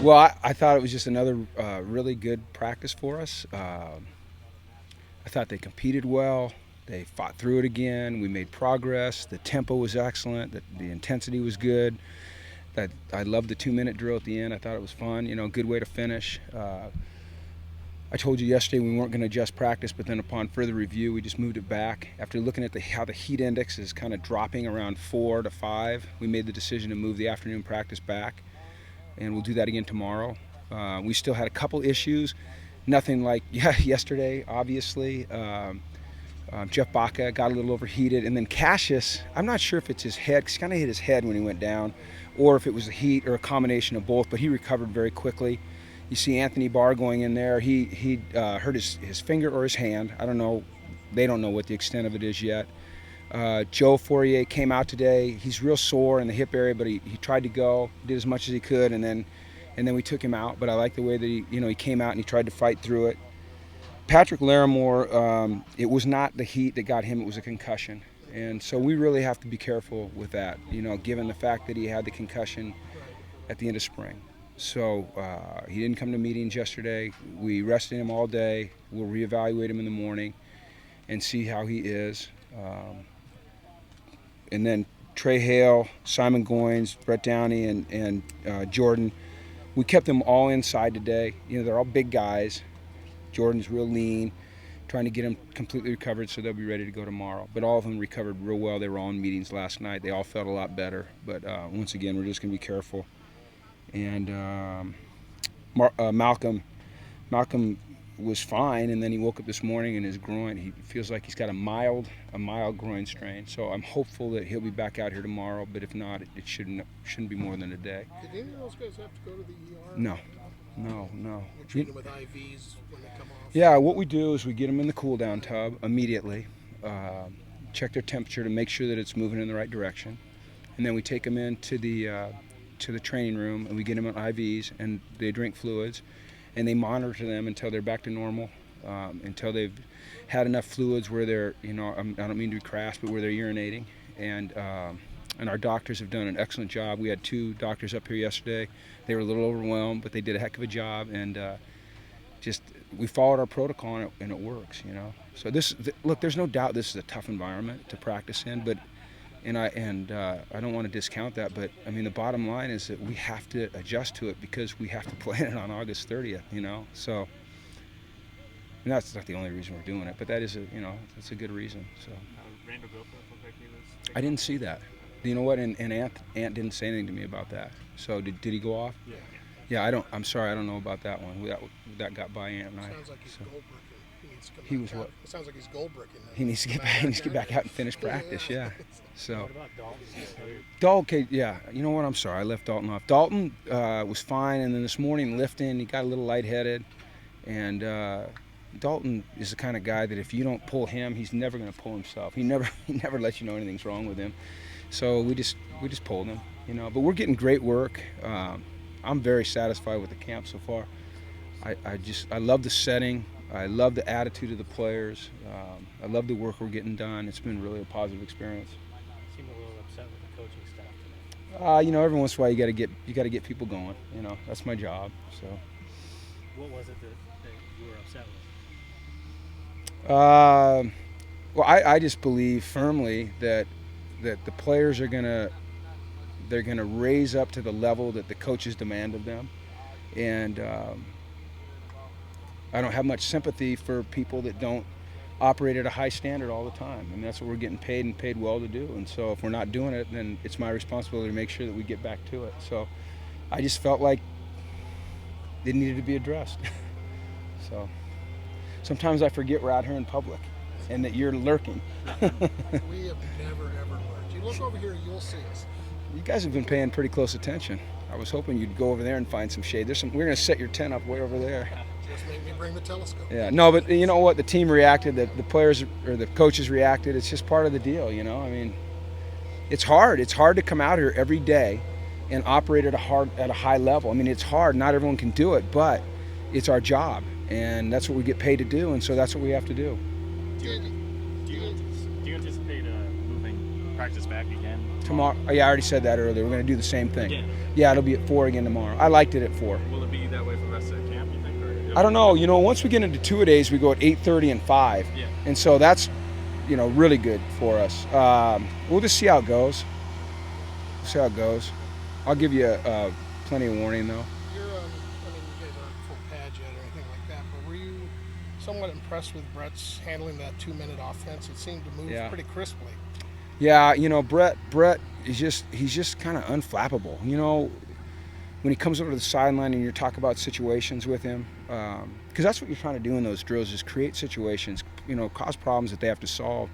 Well, I thought it was just another really good practice for us. I thought they competed well. They fought through it again. We made progress. The tempo was excellent. The intensity was good. I loved the 2-minute drill at the end. I thought it was fun. Good way to finish. I told you yesterday we weren't going to adjust practice, but then upon further review, we just moved it back. After looking at how the heat index is kind of dropping around 4 to 5, we made the decision to move the afternoon practice back, and we'll do that again tomorrow. We still had a couple issues. Nothing like yesterday, obviously. Jeff Baca got a little overheated, and then Cassius, I'm not sure if it's his head, because he kind of hit his head when he went down, or if it was the heat or a combination of both, but he recovered very quickly. You see Anthony Barr going in there. He hurt his finger or his hand. I don't know. They don't know what the extent of it is yet. Joe Fourier came out today. He's real sore in the hip area, but he tried to go, did as much as he could, and then we took him out. But I like the way that he came out and he tried to fight through it. Patrick Larimore, it was not the heat that got him, it was a concussion. And so we really have to be careful with that, given the fact that he had the concussion at the end of spring. So he didn't come to meetings yesterday. We rested him all day. We'll reevaluate him in the morning and see how he is. And then Trey Hale, Simon Goins, Brett Downey, and Jordan, we kept them all inside today. They're all big guys. Jordan's real lean, trying to get him completely recovered so they'll be ready to go tomorrow. But all of them recovered real well. They were all in meetings last night. They all felt a lot better. But once again, we're just going to be careful. And Malcolm was fine, and then he woke up this morning in his groin. He feels like he's got a mild groin strain. So I'm hopeful that he'll be back out here tomorrow. But if not, it shouldn't be more than a day. Did any of those guys have to go to the ER? No. You treat them with IVs when they come off? Yeah, what we do is we get them in the cool-down tub immediately, check their temperature to make sure that it's moving in the right direction, and then we take them into the training room and we get them on IVs, and they drink fluids, and they monitor them until they're back to normal, until they've had enough fluids where they're, I don't mean to be crass, but where they're urinating, and our doctors have done an excellent job. We had 2 doctors up here yesterday. They were a little overwhelmed, but they did a heck of a job, and we followed our protocol, and it works, So look, there's no doubt this is a tough environment to practice in, but I don't want to discount that, but I mean the bottom line is that we have to adjust to it because we have to play it on August 30th, So and that's not the only reason we're doing it, but that is that's a good reason. So Randall Goforth looked like he was. I didn't see that. You know what? And Ant didn't say anything to me about that. So did he go off? Yeah. Yeah, I'm sorry, I don't know about that one. That got by Ant and I. Sounds like he's gold-bricking. He needs to come He back was out. what? It sounds like he's gold-bricking. He needs to get back. He needs to get back out and finish practice. Yeah. So. What about Dalton? Dalton, yeah. You know what? I'm sorry, I left Dalton off. Dalton was fine, and then this morning lifting, he got a little lightheaded, and Dalton is the kind of guy that if you don't pull him, he's never going to pull himself. He never lets you know anything's wrong with him. So we just pulled him, But we're getting great work. I'm very satisfied with the camp so far. I love the setting. I love the attitude of the players. I love the work we're getting done. It's been really a positive experience. You seem a little upset with the coaching staff today. Every once in a while you got to get people going. That's my job. So. What was it that you were upset with? Well, I just believe firmly that the players are gonna raise up to the level that the coaches demand of them, and I don't have much sympathy for people that don't operate at a high standard all the time. I mean, that's what we're getting paid and paid well to do, and so if we're not doing it, then it's my responsibility to make sure that we get back to it. So I just felt like it needed to be addressed. So sometimes I forget we're out here in public and that you're lurking. We have never, ever lurked. You look over here, you'll see us. You guys have been paying pretty close attention. I was hoping you'd go over there and find some shade. We're going to set your tent up way over there. Just make me bring the telescope. Yeah, no, but you know what? The team reacted. The players or the coaches reacted. It's just part of the deal, I mean, it's hard. It's hard to come out here every day and operate at a high level. I mean, it's hard. Not everyone can do it, but it's our job, and that's what we get paid to do, and so that's what we have to do. Do you anticipate moving practice back again? Tomorrow. Yeah, I already said that earlier. We're going to do the same thing. Again? Yeah, it'll be at 4 again tomorrow. I liked it at 4. Will it be that way for the rest of the camp, you think? Or I don't know. Once we get into 2-a-days, we go at 8:30 and 5. Yeah. And so that's, really good for us. We'll just see how it goes. See how it goes. I'll give you plenty of warning, though. You guys aren't full pads yet or anything like that, but were you somewhat impressed with Brett's handling that 2-minute offense? It seemed to move pretty crisply. Yeah, Brett is he's just kind of unflappable. When he comes over to the sideline and you're talking about situations with him, because that's what you're trying to do in those drills is create situations, cause problems that they have to solve.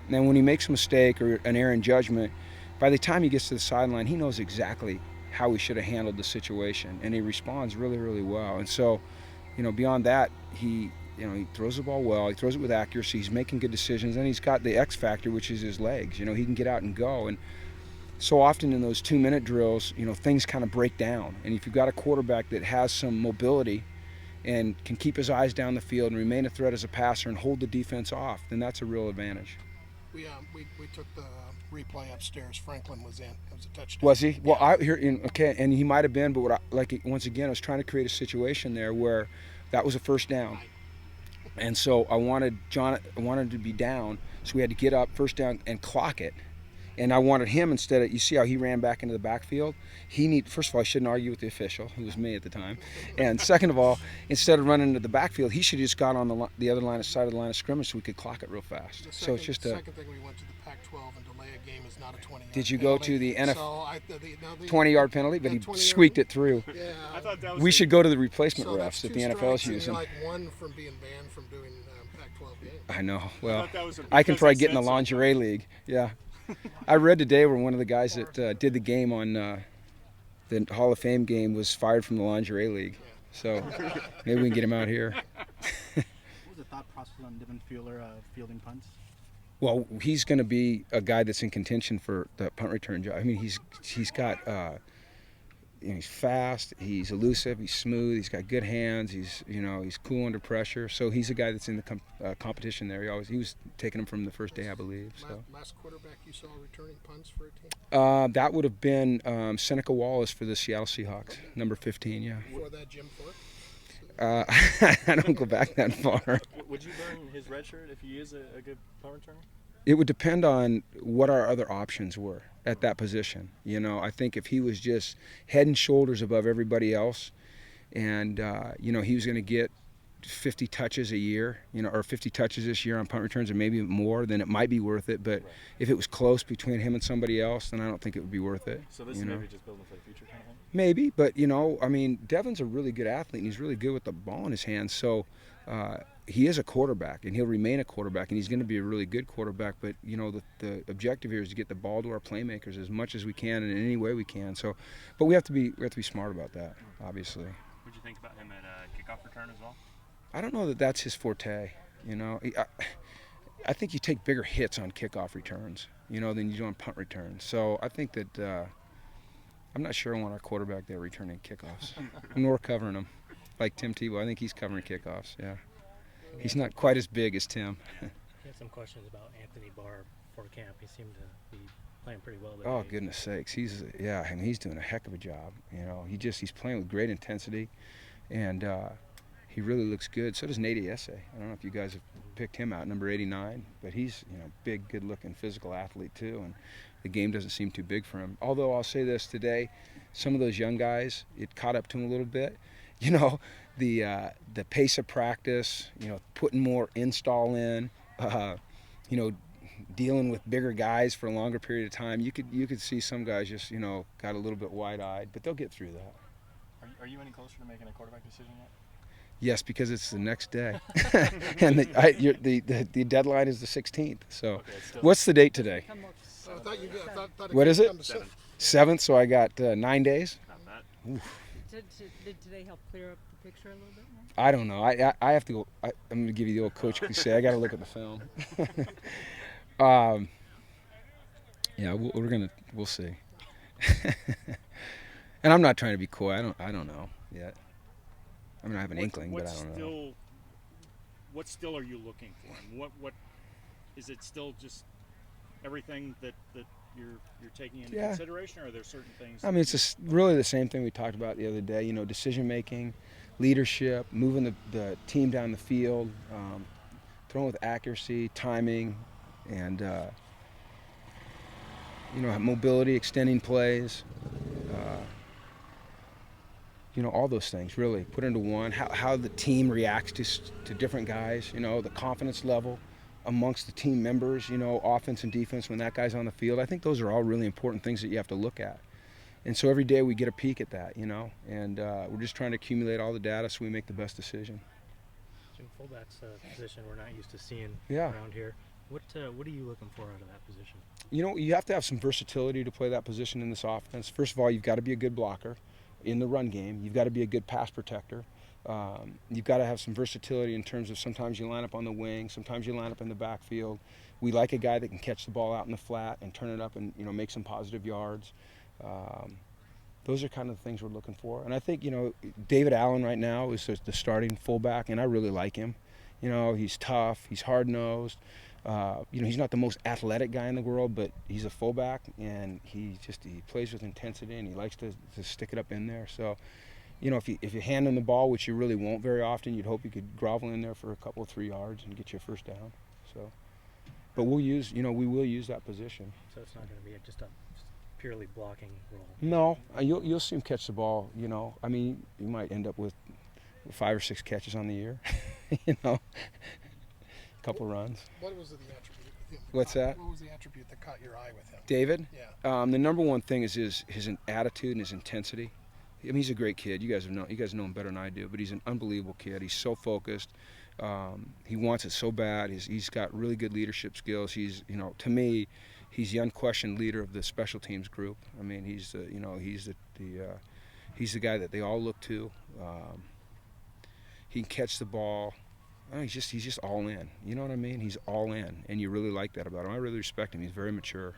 And then when he makes a mistake or an error in judgment, by the time he gets to the sideline, he knows exactly how he should have handled the situation, and he responds really, really well. And so, beyond that, he throws the ball well. He throws it with accuracy. He's making good decisions, and he's got the X factor, which is his legs. He can get out and go. And so often in those 2-minute drills, things kind of break down. And if you've got a quarterback that has some mobility and can keep his eyes down the field and remain a threat as a passer and hold the defense off, then that's a real advantage. We took the replay upstairs. Franklin was in. It was a touchdown. Was he? Well, and he might have been, but once again, I was trying to create a situation there where that was a first down. And so I wanted to be down, so we had to get up, first down, and clock it. And I wanted him instead of, you see how he ran back into the backfield? First of all, I shouldn't argue with the official, who was me at the time. And second of all, instead of running into the backfield, he should have just got on the other side of the line of scrimmage so we could clock it real fast. So it's just the second thing we went to the Pac-12 and delay a game is not a 20-yard Did you penalty. go to the NFL So 20-yard penalty? But he squeaked it through. Yeah. I thought that was We should go to the replacement So refs that's that 2 the NFL's strikes and using. you're like one from being banned from doing Pac-12 games. I know. Well, thought that was I can because probably they get in the said so. lingerie league. Yeah. I read today where one of the guys that did the game on the Hall of Fame game was fired from the lingerie league. So maybe we can get him out here. What was the thought process on Devin Fuller fielding punts? Well, he's going to be a guy that's in contention for the punt return job. I mean, he's got he's fast, he's elusive, he's smooth, he's got good hands, he's cool under pressure. So he's a guy that's in the competition there. He was taking him from the first day, I believe. So Last quarterback you saw returning punts for a team? that would have been Seneca Wallace for the Seattle Seahawks, number 15. Yeah. Before that, Jim Thorpe? I don't go back that far. Would you burn his red shirt if he is a good punt returner? It would depend on what our other options were at that position. I think if he was just head and shoulders above everybody else, and he was going to get 50 touches a year, or 50 touches this year on punt returns, and maybe more, then it might be worth it. But if it was close between him and somebody else, then I don't think it would be worth it. So this is maybe just building for the future kind of thing? Maybe, but Devin's a really good athlete, and he's really good with the ball in his hands. So he is a quarterback, and he'll remain a quarterback, and he's going to be a really good quarterback. But the objective here is to get the ball to our playmakers as much as we can and in any way we can. So, but we have to be smart about that, obviously. Would you think about him at kickoff return as well? I don't know that that's his forte. I think you take bigger hits on kickoff returns, than you do on punt returns. So I think that I'm not sure I want our quarterback there returning kickoffs, nor covering them, like Tim Tebow. I think he's covering kickoffs. Yeah, he's not quite as big as Tim. I had some questions about Anthony Barr before camp. He seemed to be playing pretty well there. Oh, goodness sakes, he's doing a heck of a job. He's playing with great intensity, and he really looks good. So does Nate Esse. I don't know if you guys have picked him out, number 89, but he's big, good-looking, physical athlete too, and the game doesn't seem too big for him. Although I'll say this today, some of those young guys, it caught up to him a little bit. The pace of practice, putting more install in, dealing with bigger guys for a longer period of time. You could see some guys just got a little bit wide-eyed, but they'll get through that. Are you any closer to making a quarterback decision yet? Yes, because it's the next day, and the deadline is the 16th. So, Okay, what's the date today? I thought it What is it? come to seven. 7th. So I got 9 days. Not bad. Did they help clear up the picture a little bit more? I don't know. I have to go. I'm going to give you the old Coach Cusay. I got to look at the film. Yeah, we'll see. And I'm not trying to be coy. I don't know yet. I have an inkling, but I don't know. What still are you looking for? And what is it still just everything that you're taking into Yeah. consideration, or are there certain things? I mean, it's just really the same thing we talked about the other day. You know, decision making, leadership, moving the team down the field, throwing with accuracy, timing, and you know, mobility, extending plays. Uh, you know, all those things really put into one. How the team reacts to different guys. You know, the confidence level amongst the team members. You know, offense and defense when that guy's on the field. I think those are all really important things that you have to look at. And so every day we get a peek at that, you know, and we're just trying to accumulate all the data so we make the best decision. Jim, fullback's a position we're not used to seeing Yeah. around here. What are you looking for out of that position? You know, you have to have some versatility to play that position in this offense. First of all, you've got to be a good blocker in the run game. You've got to be a good pass protector. You've got to have some versatility in terms of sometimes you line up on the wing, sometimes you line up in the backfield. We like a guy that can catch the ball out in the flat and turn it up and, you know, make some positive yards. Those are kind of the things we're looking for. And I think, you know, David Allen right now is the starting fullback, and I really like him. You know, he's tough, he's hard-nosed. You know, he's not the most athletic guy in the world, but he's a fullback, and he plays with intensity, and he likes to stick it up in there. So, you know, if you hand him the ball, which you really won't very often, you'd hope you could grovel in there for a couple, 3 yards and get you a first down. So, but we will use that position. So it's not going to be just a purely blocking role. No, you'll see him catch the ball. You know, I mean, you might end up with 5 or 6 catches on the year. You know, a couple runs. What was the attribute? What's that? What was the attribute that caught your eye with him? David. Yeah. The number one thing is his attitude and his intensity. I mean, he's a great kid. You guys know him better than I do, but he's an unbelievable kid. He's so focused. He wants it so bad. He's got really good leadership skills. He's, you know, to me, he's the unquestioned leader of the special teams group. I mean, he's the guy that they all look to. He can catch the ball. Oh, he's just all in. You know what I mean? He's all in, and you really like that about him. I really respect him. He's very mature.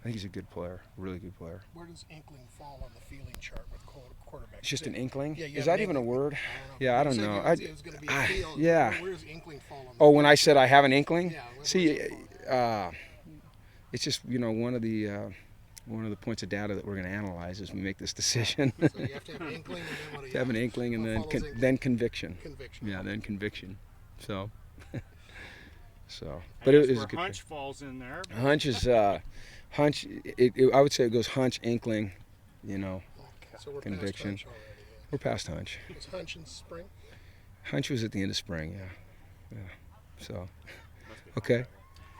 I think he's a good player, really good player. Where does inkling fall on the feeling chart with quarterback? It's just an inkling? Yeah, you Is have that even a word? I don't know. Yeah, I don't You know. said it was going to be a feel. Yeah. Where does inkling fall on? Oh, when I said I have an inkling? Yeah. See, it's just, you know, one of the points of data that we're going to analyze as we make this decision. So you have to have an inkling, and then what do you have an inkling, and then conviction. Conviction. Yeah, then conviction. So, so. I But guess it was where a good. hunch falls in there. Hunch is hunch. I would say it goes hunch, inkling. You know, Okay. So we're Conviction. past hunch already. we're past hunch. Yeah. Was hunch in spring? Hunch was at the end of spring. Yeah. So, Must be okay.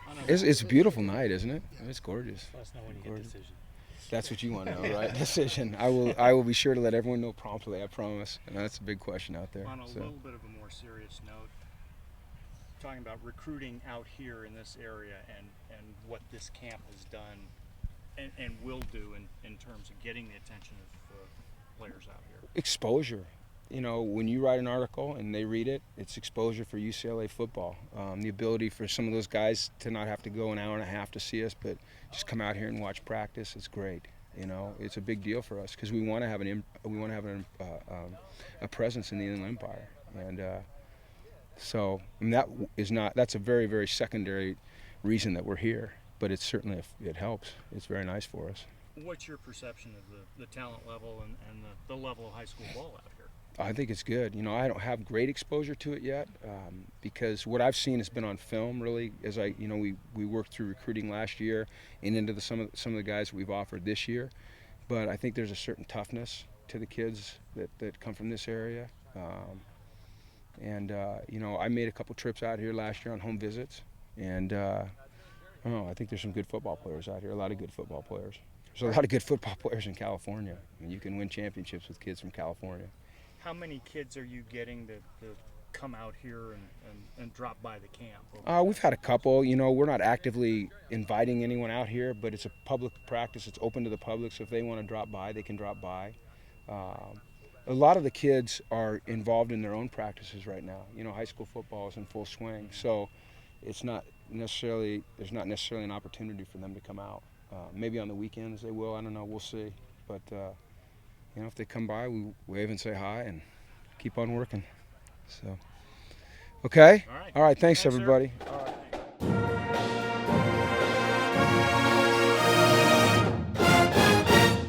fun. It's a beautiful night, isn't it? It's gorgeous. Let us know when you get Gorgeous. decision. That's what you want to know, right? Decision. I will be sure to let everyone know promptly. I promise. And that's a big question out there. On a So. little bit of a more serious note, talking about recruiting out here in this area and what this camp has done and will do in terms of getting the attention of players out here. Exposure. You know, when you write an article and they read it, it's exposure for UCLA football. The ability for some of those guys to not have to go an hour and a half to see us, but just come out here and watch practice. It's great. You know, it's a big deal for us because we want to have a presence in the Inland Empire, and so and that's a very, very secondary reason that we're here. But it's certainly it helps. It's very nice for us. What's your perception of the talent level and the level of high school ball out here? I think it's good. You know, I don't have great exposure to it yet because what I've seen has been on film. Really, as we worked through recruiting last year and into some of the guys we've offered this year. But I think there's a certain toughness to the kids that come from this area. You know, I made a couple trips out here last year on home visits, and I think there's some good football players out here. A lot of good football players. There's a lot of good football players in California. I mean, you can win championships with kids from California. How many kids are you getting that come out here and drop by the camp? We've had a couple. You know, we're not actively inviting anyone out here, but it's a public practice. It's open to the public, so if they want to drop by, they can drop by. A lot of the kids are involved in their own practices right now. You know, high school football is in full swing, so there's not necessarily an opportunity for them to come out. Maybe on the weekends they will. I don't know. We'll see. But you know, if they come by, we wave and say hi and keep on working. So, okay. All right. All right. Thanks Thanks, sir. everybody. All right.